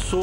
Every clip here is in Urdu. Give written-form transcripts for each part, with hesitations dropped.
100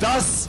$10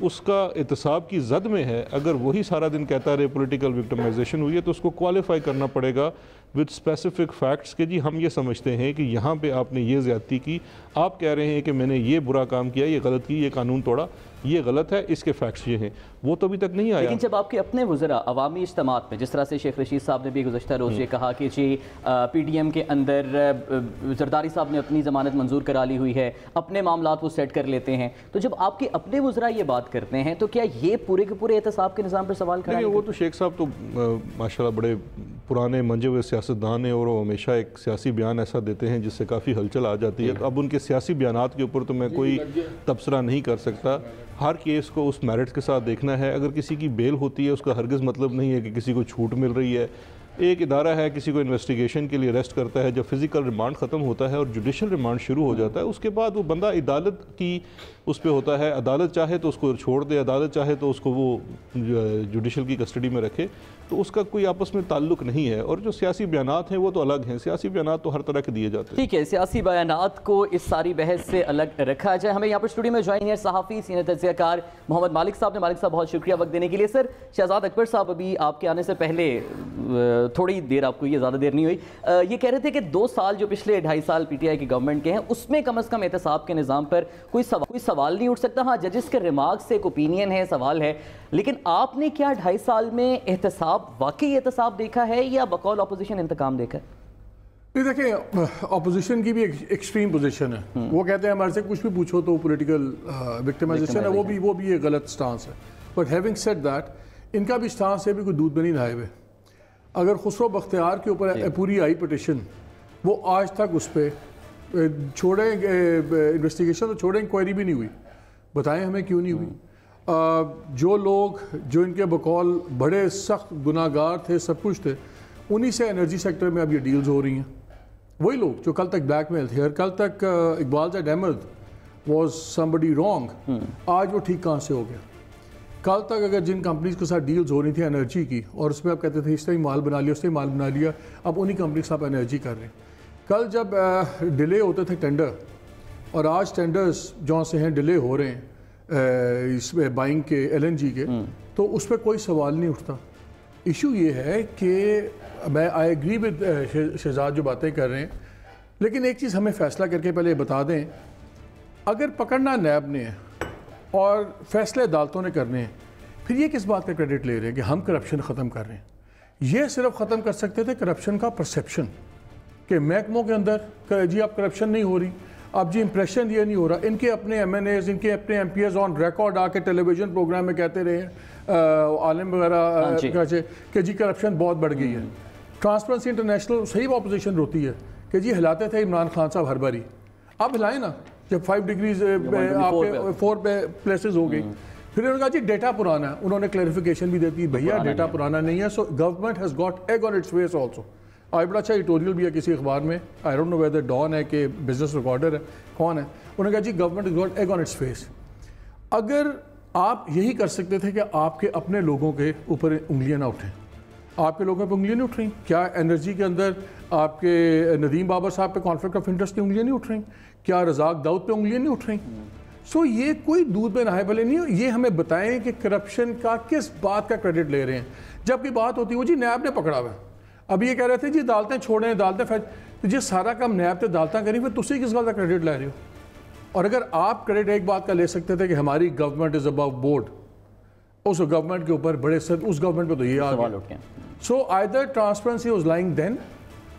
اس کا احتساب کی زد میں ہے، اگر وہی سارا دن کہتا رہے پولیٹیکل وکٹمائزیشن ہوئی ہے، تو اس کو کوالیفائی کرنا پڑے گا وتھ اسپیسیفک فیکٹس کہ جی ہم یہ سمجھتے ہیں کہ یہاں پہ آپ نے یہ زیادتی کی، آپ کہہ رہے ہیں کہ میں نے یہ برا کام کیا، یہ غلط کی، یہ قانون توڑا، یہ غلط ہے، اس کے فیکٹس یہ ہیں، وہ تو ابھی تک نہیں آیا۔ لیکن جب آپ کے اپنے وزراء عوامی اجتماعات میں، جس طرح سے شیخ رشید صاحب نے بھی گزشتہ روز یہ کہا کہ جی پی ڈی ایم کے اندر زرداری صاحب نے اپنی ضمانت منظور کرا لی ہوئی ہے، اپنے معاملات وہ سیٹ کر لیتے ہیں، تو جب آپ کے اپنے وزراء یہ بات کرتے ہیں تو کیا یہ پورے کے پورے احتساب کے نظام پر سوال کھڑا ہے؟ وہ تو شیخ صاحب تو ماشاءاللہ بڑے پرانے منجے ہوئے سیاستدان ہیں، اور وہ ہمیشہ ایک سیاسی بیان ایسا دیتے ہیں جس سے کافی ہلچل آ جاتی ہے، تو اب ان کے سیاسی بیانات کے اوپر تو میں کوئی تبصرہ نہیں کر سکتا۔ ہر کیس کو اس میرٹس کے ساتھ دیکھنا ہے۔ اگر کسی کی بیل ہوتی ہے اس کا ہرگز مطلب نہیں ہے کہ کسی کو چھوٹ مل رہی ہے۔ ایک ادارہ ہے کسی کو انویسٹیگیشن کے لیے اریسٹ کرتا ہے، جب فزیکل ریمانڈ ختم ہوتا ہے اور جوڈیشل ریمانڈ شروع ہو جاتا ہے، اس کے بعد وہ بندہ عدالت کی اس پہ ہوتا ہے، عدالت چاہے تو اس کو چھوڑ دے، عدالت چاہے تو اس کو وہ جوڈیشل کی کسٹڈی میں رکھے، تو اس کا کوئی آپس میں تعلق نہیں ہے۔ اور جو سیاسی بیانات ہیں وہ تو الگ ہیں، سیاسی بیانات تو ہر طرح کے دیے جاتے ہیں۔ ٹھیک ہے، سیاسی بیانات کو اس ساری بحث سے الگ رکھا جائے۔ ہمیں یہاں پر اسٹوڈیو میں جوائن ہے صحافی سینئر تجزیہ کار محمد مالک صاحب نے۔ مالک صاحب بہت شکریہ وقت دینے کے لیے۔ سر، شہزاد اکبر صاحب ابھی آپ کے آنے سے پہلے تھوڑی دیر، آپ کو یہ زیادہ دیر نہیں ہوئی، یہ کہہ رہے تھے کہ 2 سال جو پچھلے 2.5 سال پی ٹی آئی کی گورنمنٹ کے ہیں، اس میں کم از کم احتساب کے نظام پر کوئی سوال نہیں اٹھ سکتا۔ ہاں، ججز کے ریمارکس سے ایک اوپینین ہے، سوال ہے، لیکن آپ نے کیا 2.5 سال میں احتساب، واقعی احتساب دیکھا ہے یا بقول اپوزیشن انتقام دیکھا ہے؟ دیکھیں، اپوزیشن کی بھی ایکسٹریم پوزیشن ہے، وہ کہتے ہیں ہمارے سے کچھ بھی پوچھو تو پولیٹیکل وکٹمائزیشن ہے، وہ بھی ایک غلط سٹانس ہے۔ بٹ ہیونگ سیڈ دیٹ، ان کا بھی سٹانس ہے بھی کوئی دودھ میں نہیں نہائے ہوئے۔ اگر خسرو بختیار کے اوپر پوری آئی پٹیشن، وہ آج تک اس پہ چھوڑیں انویسٹیگیشن تو چھوڑیں، انکوائری بھی نہیں ہوئی، بتائیں ہمیں کیوں نہیں ہوئی؟ جو لوگ جو ان کے بقول بڑے سخت گناہ گار تھے، سب کچھ تھے، انہی سے انرجی سیکٹر میں اب یہ ڈیلز ہو رہی ہیں۔ وہی لوگ جو کل تک بلیک میل تھے، اور کل تک Iqbal Z Ahmed was somebody wrong، آج وہ ٹھیک کہاں سے ہو گیا؟ کل تک اگر جن کمپنیز کے ساتھ ڈیلز ہو رہی تھیں انرجی کی، اور اس میں آپ کہتے تھے اس طرح مال بنا لیا، اس طرح مال بنا لیا، اب انہی کمپنی کے ساتھ انرجی کر رہے ہیں۔ کل جب ڈیلے ہوتے تھے ٹینڈر، اور آج ٹینڈرز جہاں سے ہیں ڈیلے ہو رہے ہیں اس میں بائنگ کے LNG کے، تو اس پہ کوئی سوال نہیں اٹھتا۔ ایشو یہ ہے کہ میں آئی ایگری ود شہزاد جو باتیں کر رہے ہیں، لیکن ایک چیز ہمیں فیصلہ کر کے پہلے بتا دیں، اگر پکڑنا نیب نے ہے اور فیصلے عدالتوں نے کرنے ہیں، پھر یہ کس بات کا کریڈٹ لے رہے ہیں کہ ہم کرپشن ختم کر رہے ہیں؟ یہ صرف ختم کر سکتے تھے کرپشن کا پرسیپشن، کہ محکموں کے اندر جی اب کرپشن نہیں ہو رہی، اب جی امپریشن یہ نہیں ہو رہا۔ ان کے اپنے MNAs، ان کے اپنے MPs آن ریکارڈ آ کے ٹیلی ویژن پروگرام میں کہتے رہے ہیں، عالم وغیرہ کہ جی کرپشن بہت بڑھ گئی ہے۔ ٹرانسپیرنسی انٹرنیشنل صحیح اپوزیشن روتی ہے کہ جی ہلاتے تھے عمران خان صاحب ہر باری، اب ہلائیں نا، جب 5 ڈگریز آپ کے 4 پلیسز ہو گئی، پھر انہوں نے کہا جی ڈیٹا پرانا ہے، انہوں نے کلیریفیکیشن بھی دیتی، بھیا ڈیٹا پرانا نہیں ہے، so government has got egg on its face also. آج بڑا اچھا ایڈیٹوریل بھی ہے کسی اخبار میں، I don't know whether Dawn ہے کہ بزنس ریکارڈر ہے، کون ہے، انہوں نے کہا جی government has got egg on its face. اگر آپ یہی کر سکتے تھے کہ آپ کے اپنے لوگوں کے اوپر انگلیاں نہ اٹھیں، آپ کے لوگوں پہ انگلیاں نہیں اٹھ رہی، کیا انرجی کے اندر آپ کے ندیم بابر صاحب پہ کانفلکٹ آف انٹرسٹ کی انگلیاں نہیں اٹھ رہی، کیا رزاق داؤد پہ انگلیاں نہیں اٹھ رہی؟ سو یہ کوئی دودھ میں نہائے بھلے نہیں ہو۔ یہ ہمیں بتائیں کہ کرپشن کا کس بات کا کریڈٹ لے رہے ہیں؟ جب بھی بات ہوتی ہے وہ جی نیب نے پکڑا ہوا ہے، اب یہ کہہ رہے تھے جی عدالتیں چھوڑیں، عدالتیں جی سارا کام نیب تے عدالتیں کریں، پھر تسی کس بات کا کریڈٹ لے رہے ہو؟ اور اگر آپ کریڈٹ ایک بات کا لے سکتے تھے کہ ہماری گورنمنٹ از ابو بورڈ، اس گورنمنٹ کے اوپر بڑے اس گورنمنٹ پہ تو یہ آ گیا۔ سو آئدر ٹرانسپیرنسی واز لائنگ دین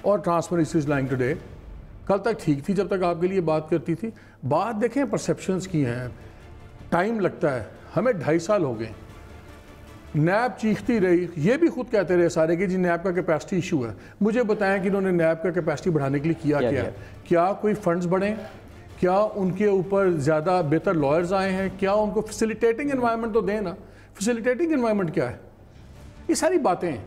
اور ٹرانسپیرنسی از لائنگ ٹوڈے۔ کل تک ٹھیک تھی جب تک آپ کے لیے بات کرتی تھی۔ بات دیکھیں پرسیپشنز کی ہیں، ٹائم لگتا ہے، ہمیں 2.5 سال ہو گئے، نیب چیختی رہی، یہ بھی خود کہتے رہے سارے کہ جی نیب کا کیپیسٹی ایشو ہے۔ مجھے بتائیں کہ انہوں نے نیب کا کیپیسٹی بڑھانے کے لیے کیا ہے؟ کیا کوئی فنڈز بڑھیں؟ کیا ان کے اوپر زیادہ بہتر لائرز آئے ہیں؟ کیا ان کو فیسیلیٹیٹنگ انوائرمنٹ تو دیں نا؟ فیسیلیٹیٹنگ انوائرمنٹ کیا ہے؟ یہ ساری باتیں ہیں،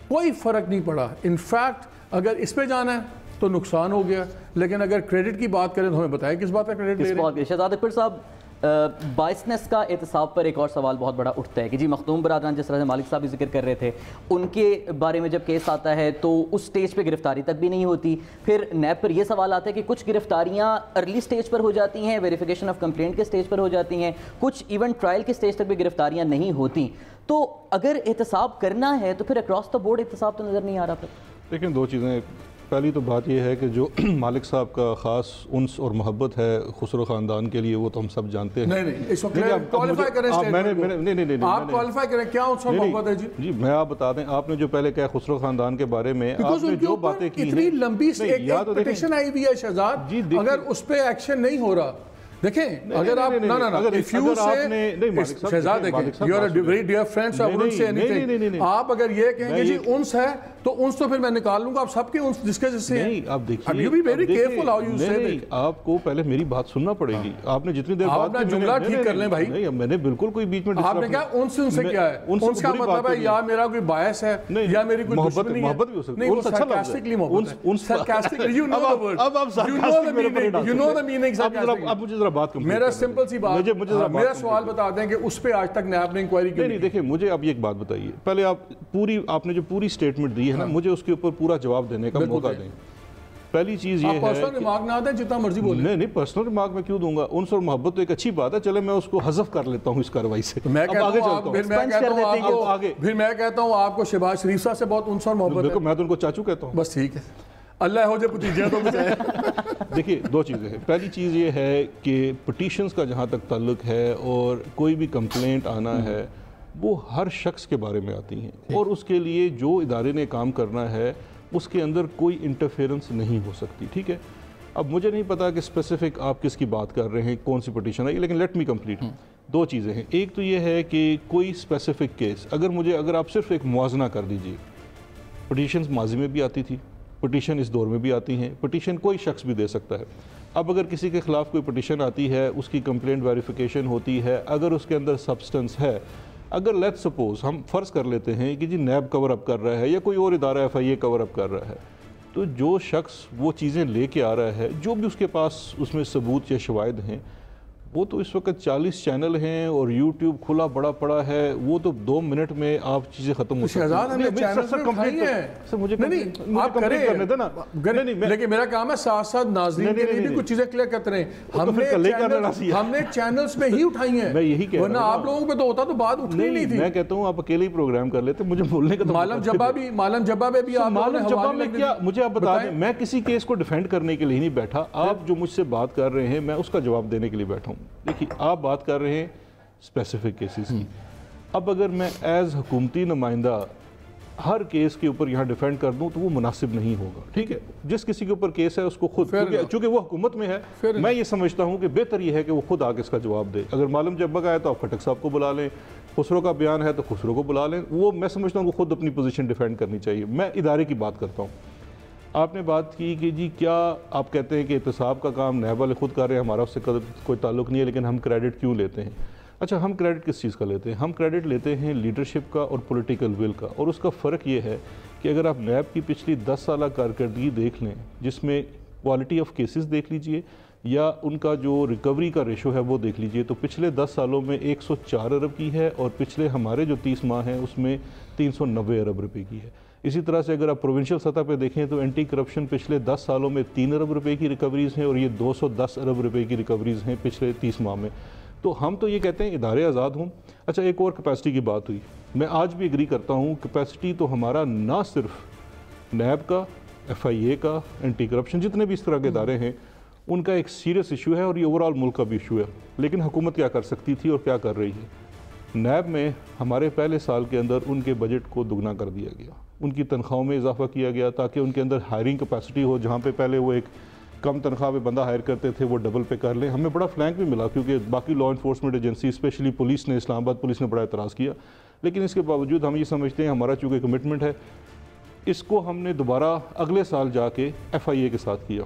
کوئی فرق نہیں پڑا۔ انفیکٹ اگر اس پہ جانا ہے تو نقصان ہو گیا، لیکن اگر کریڈٹ کی بات کریں تو ہمیں بتائیں کس بات کا کریڈٹ لے رہے ہیں۔ شہزاد اکبر صاحب، بائسنس کا احتساب پر ایک اور سوال بہت بڑا اٹھتا ہے کہ جی مخدوم برادران جس طرح سے مالک صاحب بھی ذکر کر رہے تھے ان کے بارے میں جب کیس آتا ہے تو اس سٹیج پہ گرفتاری تک بھی نہیں ہوتی. پھر نیب پر یہ سوال آتا ہے کہ کچھ گرفتاریاں ارلی سٹیج پر ہو جاتی ہیں, ویریفیکیشن آف کمپلینٹ کے سٹیج پر ہو جاتی ہیں, کچھ ایون ٹرائل کے سٹیج تک بھی گرفتاریاں نہیں ہوتی. تو اگر احتساب کرنا ہے تو پھر اکراس دا بورڈ احتساب تو نظر نہیں آ رہا. پھر لیکن دو چیزیں, پہلی تو بات یہ ہے کہ جو مالک صاحب کا خاص انس اور محبت ہے خسرو خاندان کے لیے وہ تو ہم سب جانتے ہیں. نہیں اس وقت کوالیفائی کریں آپ کوالیفائی کریں کیا انس اور محبت ہے. جی میں آپ بتا دیں, آپ نے جو پہلے کہا خسرو خاندان کے بارے میں, آپ نے جو باتیں کی ہیں اتنی لمبی ایک پٹیشن آئی ہوئی ہے شہزاد, اگر اس پہ ایکشن نہیں ہو رہا دیکھیں اگر آپ شہزاد دیکھیں you are a very dear friend so I wouldn't say اینی تھنگ, آپ اگر یہ کہیں گے جی انس ہے تو انس تو پھر میں نکال لوں گا, آپ سب کے انس جس کے جس سے ہیں. آپ دیکھیے you be very careful how you say نہیں, آپ کو پہلے میری بات سننا پڑے گی. آپ نے جتنی دیر بات کی جملہ ٹھیک کر لیں بھائی. نہیں میں نے بالکل کوئی بیچ میں آپ نے کہا انس سے کیا ہے, انس کا مطلب ہے یا میرا کوئی باعث ہے یا میری کوئی دشمنی ہے. محبت بھی ہو سکتی ہے, نہیں وہ سرکاسٹکلی محبت ہے, سرکاسٹکلی یو نو دی ورڈ, اب آپ یو نو دی میننگ سرکاسٹکلی. اب مجھے ذرا بات کریں, میرا سمپل سی بات, میرا سوال بتا دیں کہ اس پہ آج تک نیب نے انکوائری کی نہیں. دیکھیں مجھے اب یہ ایک بات بتائیے, پہلے آپ نے جو پوری سٹیٹمنٹ دی ہے نا, مجھے اس کے اوپر پورا جواب دینے کا موقع دیں. پہلی چیز یہ ہے, آپ پرسنل ریمارک نہ دیں جتنا مرضی بولیں. نہیں پرسنل ریمارک میں کیوں دوں گا, انس اور محبت تو ایک اچھی بات ہے, چلے میں اس کو حذف کر لیتا ہوں اس کارروائی سے. میں کہتا ہوں آپ کو شہباز شریف صاحب سے بہت انس اور محبت ہے. میں تو ان کو چاچو کہتا ہوں. بس ٹھیک ہے, اللہ ہو جائے بھتیجے تو بچائے. دیکھیے دو چیزیں ہیں, پہلی چیز یہ ہے کہ پٹیشنز کا جہاں تک تعلق ہے اور کوئی بھی کمپلینٹ آنا ہے وہ ہر شخص کے بارے میں آتی ہیں, اور اس کے لیے جو ادارے نے کام کرنا ہے اس کے اندر کوئی انٹرفیرنس نہیں ہو سکتی. ٹھیک ہے, اب مجھے نہیں پتا کہ اسپیسیفک آپ کس کی بات کر رہے ہیں, کون سی پٹیشن آئی, لیکن لیٹ می کمپلیٹ. دو چیزیں ہیں, ایک تو یہ ہے کہ کوئی اسپیسیفک کیس اگر آپ صرف ایک موازنہ کر دیجئے, پٹیشنز ماضی میں بھی آتی تھی, پٹیشن اس دور میں بھی آتی ہیں, پٹیشن کوئی شخص بھی دے سکتا ہے. اب اگر کسی کے خلاف کوئی پٹیشن آتی ہے, اس کی کمپلینٹ ویریفیکیشن ہوتی ہے, اگر اس کے اندر سبسٹنس ہے, اگر لیٹ سپوز ہم فرض کر لیتے ہیں کہ جی نیب کور اپ کر رہا ہے یا کوئی اور ادارہ ایف آئی اے کور اپ کر رہا ہے, تو جو شخص وہ چیزیں لے کے آ رہا ہے, جو بھی اس کے پاس اس میں ثبوت یا شواہد ہیں, وہ تو اس وقت 40 چینل ہیں اور یوٹیوب کھلا بڑا پڑا ہے, وہ تو 2 منٹ میں آپ چیزیں ختم ہو سکتی ہیں. لیکن میرا کام ہے ساتھ ساتھ ناظرین کے لیے بھی کچھ چیزیں کلیئر کرتے رہیں. ہم نے چینلز میں ہی اٹھائی ہیں, میں یہی کہہ رہا ہوں, ورنہ آپ لوگوں پہ تو ہوتا تو بات اٹھنی نہیں تھی. میں کہتا ہوں آپ اکیلے ہی پروگرام کر لیتے, مجھے بولنے کا تو معلم جبا میں بھی مجھے آپ بتا دیں, میں کسی کیس کو ڈیفینڈ کرنے کے لیے نہیں بیٹھا, آپ جو مجھ سے بات کر رہے ہیں میں اس کا جواب دینے کے لیے بیٹھا ہوں. دیکھیے آپ بات کر رہے ہیں اسپیسیفک کیسز کی, اب اگر میں ایز حکومتی نمائندہ ہر کیس کے اوپر یہاں ڈیفینڈ کر دوں تو وہ مناسب نہیں ہوگا. ٹھیک ہے, جس کسی کے اوپر کیس ہے اس کو خود, چونکہ وہ حکومت میں ہے, میں یہ سمجھتا ہوں کہ بہتر یہ ہے کہ وہ خود آ کے اس کا جواب دے. اگر معلوم جب کا ہے تو آپ خٹک صاحب کو بلا لیں, خسرو کا بیان ہے تو خسرو کو بلا لیں, وہ میں سمجھتا ہوں وہ خود اپنی پوزیشن ڈیفینڈ کرنی چاہیے. میں ادارے کی بات کرتا ہوں. آپ نے بات کی کہ جی کیا آپ کہتے ہیں کہ احتساب کا کام نیب والے خود کر رہے ہیں, ہمارا اس سے کوئی تعلق نہیں ہے, لیکن ہم کریڈٹ کیوں لیتے ہیں؟ اچھا, ہم کریڈٹ کس چیز کا لیتے ہیں؟ ہم کریڈٹ لیتے ہیں لیڈرشپ کا اور پولیٹیکل ول کا, اور اس کا فرق یہ ہے کہ اگر آپ نیب کی پچھلی 10 سالہ کارکردگی دیکھ لیں, جس میں کوالٹی آف کیسز دیکھ لیجئے یا ان کا جو ریکوری کا ریشو ہے وہ دیکھ لیجئے, تو پچھلے 10 سالوں میں 104 ارب کی ہے, اور پچھلے ہمارے جو 30 ماہ ہیں اس میں 390 ارب روپے کی ہے. اسی طرح سے اگر آپ پروونشل سطح پہ دیکھیں تو اینٹی کرپشن پچھلے 10 سالوں میں 3 ارب روپے کی ریکوریز ہیں, اور یہ 210 ارب روپے کی ریکوریز ہیں پچھلے 30 ماہ میں. تو ہم تو یہ کہتے ہیں ادارے آزاد ہوں. اچھا, ایک اور کیپیسٹی کی بات ہوئی, میں آج بھی ایگری کرتا ہوں, کیپیسٹی تو ہمارا نہ صرف نیب کا, ایف آئی اے کا, اینٹی کرپشن, جتنے بھی اس طرح کے ادارے ہیں ان کا ایک سیریس ایشو ہے, اور یہ اوورآل ملک کا بھی ایشو ہے. لیکن حکومت کیا کر سکتی تھی اور کیا کر رہی ہے؟ نیب میں ہمارے پہلے سال کے اندر ان کے بجٹ کو دگنا کر دیا گیا, ان کی تنخواہوں میں اضافہ کیا گیا تاکہ ان کے اندر ہائرنگ کیپیسٹی ہو. جہاں پہ پہلے وہ ایک کم تنخواہ پہ بندہ ہائر کرتے تھے وہ ڈبل پہ کر لیں. ہمیں بڑا فلینک بھی ملا, کیونکہ باقی law enforcement agency especially police نے, اسلام آباد پولیس نے بڑا اعتراض کیا, لیکن اس کے باوجود ہم یہ سمجھتے ہیں ہمارا چونکہ کمٹمنٹ ہے, اس کو ہم نے دوبارہ اگلے سال جا کے ایف آئی اے کے ساتھ کیا.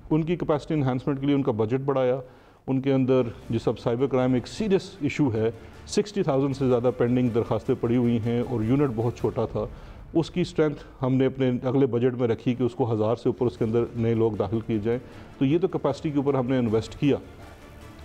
ان کی کیپیسٹی انہانسمنٹ کے لیے ان کا بجٹ بڑھایا. ان کے اندر جس اب سائبر کرائم ایک سیریس ایشو ہے, 60,000 سے زیادہ پینڈنگ درخواستیں پڑی ہوئی ہیں, اور یونٹ بہت چھوٹا تھا. اس کی سٹرینتھ ہم نے اپنے اگلے بجٹ میں رکھی کہ اس کو 1000 سے اوپر اس کے اندر نئے لوگ داخل کیے جائیں. تو یہ تو کیپیسٹی کے اوپر ہم نے انویسٹ کیا.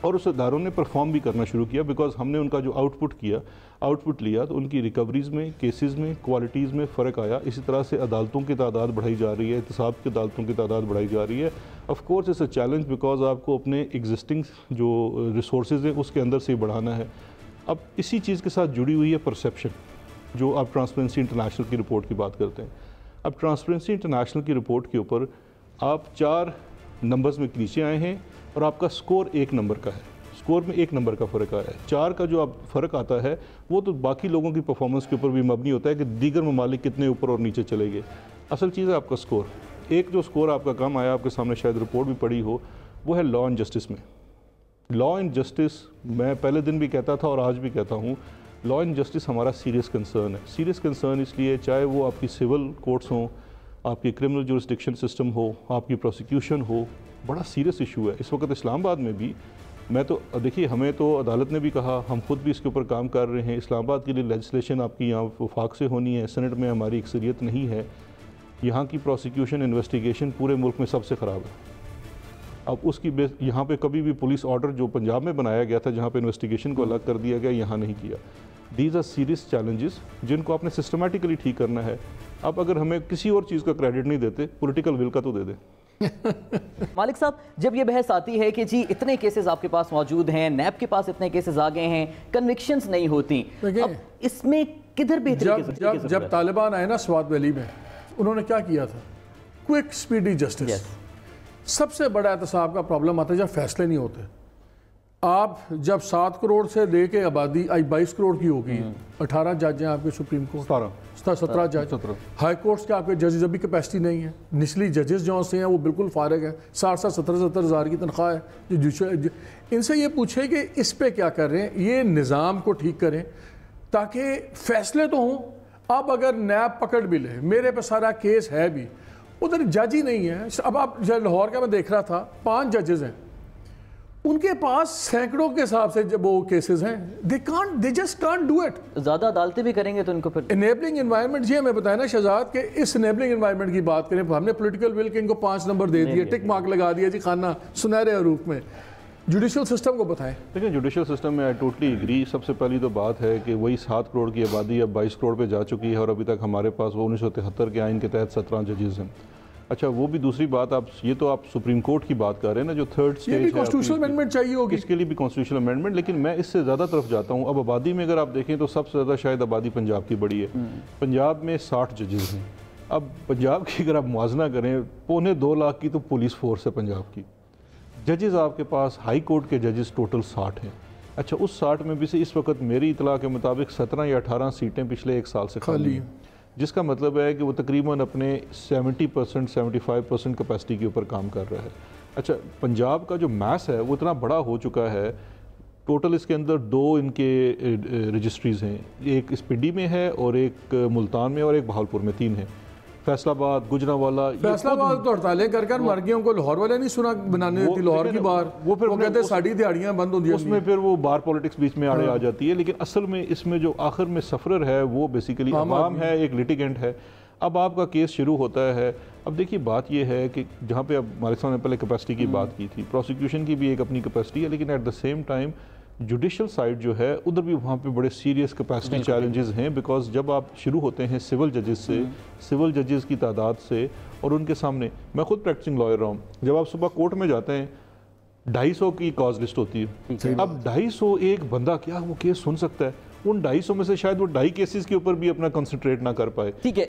اور اس اداروں نے پرفارم بھی کرنا شروع کیا، بیکاز ہم نے ان کا جو آؤٹ پٹ لیا تو ان کی ریکوریز میں، کیسز میں، کوالٹیز میں فرق آیا. اسی طرح سے عدالتوں کی تعداد بڑھائی جا رہی ہے، احتساب کی عدالتوں کی تعداد بڑھائی جا رہی ہے. Of course it's a challenge, because آپ کو اپنے ایگزسٹنگ جو ریسورسز ہیں اس کے اندر سے ہی بڑھانا ہے. اب اسی چیز کے ساتھ جڑی ہوئی ہے پرسیپشن، جو آپ ٹرانسپیرنسی انٹرنیشنل کی رپورٹ کی بات کرتے ہیں. اب ٹرانسپیرنسی انٹرنیشنل کی رپورٹ کے اوپر آپ 4 نمبرز میں نیچے آئے ہیں اور آپ کا سکور 1 نمبر کا ہے. سکور میں 1 نمبر کا فرق آیا ہے. 4 کا جو اب فرق آتا ہے وہ تو باقی لوگوں کی پرفارمنس کے اوپر بھی مبنی ہوتا ہے کہ دیگر ممالک کتنے اوپر اور نیچے چلے گئے. اصل چیز ہے آپ کا سکور. ایک جو سکور آپ کا کم آیا، آپ کے سامنے شاید رپورٹ بھی پڑی ہو، وہ ہے لا اینڈ جسٹس میں. لا اینڈ جسٹس میں پہلے دن بھی کہتا تھا اور آج بھی کہتا ہوں، لا اینڈ جسٹس ہمارا سیریس کنسرن ہے. سیریس کنسرن اس لیے چاہے وہ آپ کی سول کورٹس ہوں، آپ کی کرمنل جورسڈکشن سسٹم ہو، آپ کی پروسیکیوشن ہو، بڑا سیریس ایشو ہے. اس وقت اسلام آباد میں بھی میں تو دیکھیے، ہمیں تو عدالت نے بھی کہا، ہم خود بھی اس کے اوپر کام کر رہے ہیں. اسلام آباد کے لیے لیجسلیشن آپ کی یہاں وفاق سے ہونی ہے، سینٹ میں ہماری اکثریت نہیں ہے. یہاں کی پروسیکیوشن انویسٹیگیشن پورے ملک میں سب سے خراب ہے. اب اس کی یہاں پہ کبھی بھی پولیس آرڈر جو پنجاب میں بنایا گیا تھا جہاں پہ انویسٹیگیشن کو الگ کر دیا گیا، یہاں نہیں کیا. دیز آر سیریس چیلنجز جن کو آپ نے سسٹمیٹیکلی ٹھیک کرنا ہے. اب اگر ہمیں کسی اور چیز کا کریڈٹ نہیں دیتے، پولیٹیکل ول کا تو دے دیں. مالک صاحب، جب یہ بحث آتی ہے کہ جی اتنے کیسز آپ کے پاس موجود ہیں، نیب کے پاس اتنے کیسز آ گئے ہیں، کنوکشنز نہیں ہوتی، اب اس میں کدھر بہتری؟ جب طالبان آئے نا سوات ویلی میں، انہوں نے کیا کیا تھا؟ Quick speedy justice. سب سے بڑا احتساب کا پرابلم آتا ہے جب فیصلے نہیں ہوتے. آپ جب 7 کروڑ سے لے کے آبادی 22 کروڑ کی ہوگی، 18 جج ہیں آپ کے سپریم کورٹ، 17 جج. ہائی کورٹس کے آپ کے ججز ابھی کیپیسٹی نہیں ہے. نچلی ججز جو سے ہیں وہ بالکل فارغ ہیں. 60-70 ہزار کی تنخواہ ہے. ان سے یہ پوچھیں کہ اس پہ کیا کر رہے ہیں، یہ نظام کو ٹھیک کریں تاکہ فیصلے تو ہوں. اب اگر نیب پکڑ بھی لے، میرے پہ سارا کیس ہے بھی، ادھر جج ہی نہیں ہے. اب آپ لاہور کا میں دیکھ رہا تھا، 5 ججز ہیں، ان کے پاس سینکڑوں کے حساب سے جب وہ کیسز ہیں. they just can't do it. زیادہ عدالتیں بھی کریں گے تو ان کو پھر انیبلنگ انوائرمنٹ. جی ہمیں بتایا نا شہزاد کہ اس انیبلنگ انوائرمنٹ کی بات کریں، ہم نے پولیٹیکل ول کے ان کو 5 نمبر دے دیے، ٹک مارک لگا دیا جی خانہ سنہرے حروف میں. جوڈیشل سسٹم کو بتائیں. دیکھیں جوڈیشل سسٹم میں ٹوٹلی ایگری. سب سے پہلی تو بات ہے کہ وہی 7 کروڑ کی آبادی اب 22 کروڑ پہ جا چکی ہے اور ابھی تک ہمارے پاس وہ 1973 کے آئین کے تحت 17 ججز ہیں. اچھا وہ بھی دوسری بات، یہ تو آپ سپریم کورٹ کی بات کر رہے ہیں نا، جو 3rd سٹیج ہے، یہ بھی کانسٹیٹیوشنل امینڈمنٹ چاہیے ہوگی، اس کے لیے بھی کانسٹیٹیوشنل امینڈمنٹ. لیکن میں اس سے زیادہ طرف جاتا ہوں. اب آبادی میں اگر آپ دیکھیں تو سب سے زیادہ شاید آبادی پنجاب کی بڑی ہے. پنجاب میں 60 ججز ہیں. اب پنجاب کی اگر آپ موازنہ کریں، 2.25 لاکھ کی تو پولیس فورس ہے پنجاب کی. ججز آپ کے پاس ہائی کورٹ کے ججز ٹوٹل 60 ہیں. اچھا اس 60 میں بھی سے اس وقت میری اطلاع کے مطابق 17 یا 18 سیٹیں پچھلے 1 سال سے خالی ہیں، جس کا مطلب ہے کہ وہ تقریباً اپنے 70% 75% کیپیسٹی کے اوپر کام کر رہا ہے. اچھا پنجاب کا جو میس ہے وہ اتنا بڑا ہو چکا ہے. ٹوٹل اس کے اندر 2 ان کے رجسٹریز ہیں، ایک اس پنڈی میں ہے اور ایک ملتان میں اور ایک بہاولپور میں، 3 ہیں. فیصل آباد، گجرانوالہ، فیصل آباد تو ہڑتالیں کر کر مر گئے. ان کو لاہور والے نہیں سنا بنانے دیتی لاہور کی بار، وہ کہتے ہیں ساڑی دیہڑیاں بند ہوں. اس میں پھر وہ بار پولیٹکس بیچ میں آڑے آ جاتی ہے. لیکن اصل میں اس میں جو آخر میں سفرر ہے وہ بیسیکلی عوام ہے، ایک لیٹیگنٹ ہے. اب آپ کا کیس شروع ہوتا ہے. اب دیکھیے بات یہ ہے کہ جہاں پہ اب مالک صاحب نے پہلے کیپیسٹی کی بات کی تھی، پروسیکیوشن کی بھی ایک اپنی کیپیسٹی ہے، لیکن at the same time judicial side جو ہے ادھر بھی وہاں پہ بڑے سیریس کیپیسٹی چیلنجز ہیں. بیکاز جب آپ شروع ہوتے ہیں سول ججز سے، سول ججز کی تعداد سے، اور ان کے سامنے، میں خود پریکٹسنگ لائر رہا ہوں، جب آپ صبح کورٹ میں جاتے ہیں 250 کی کاز لسٹ ہوتی ہے. اب 250 ایک بندہ کیا وہ کیس سن سکتا ہے؟ ان 250 میں سے شاید وہ 2.5 کیسز کے اوپر بھی اپنا کنسنٹریٹ نہ کر پائے. ٹھیک ہے.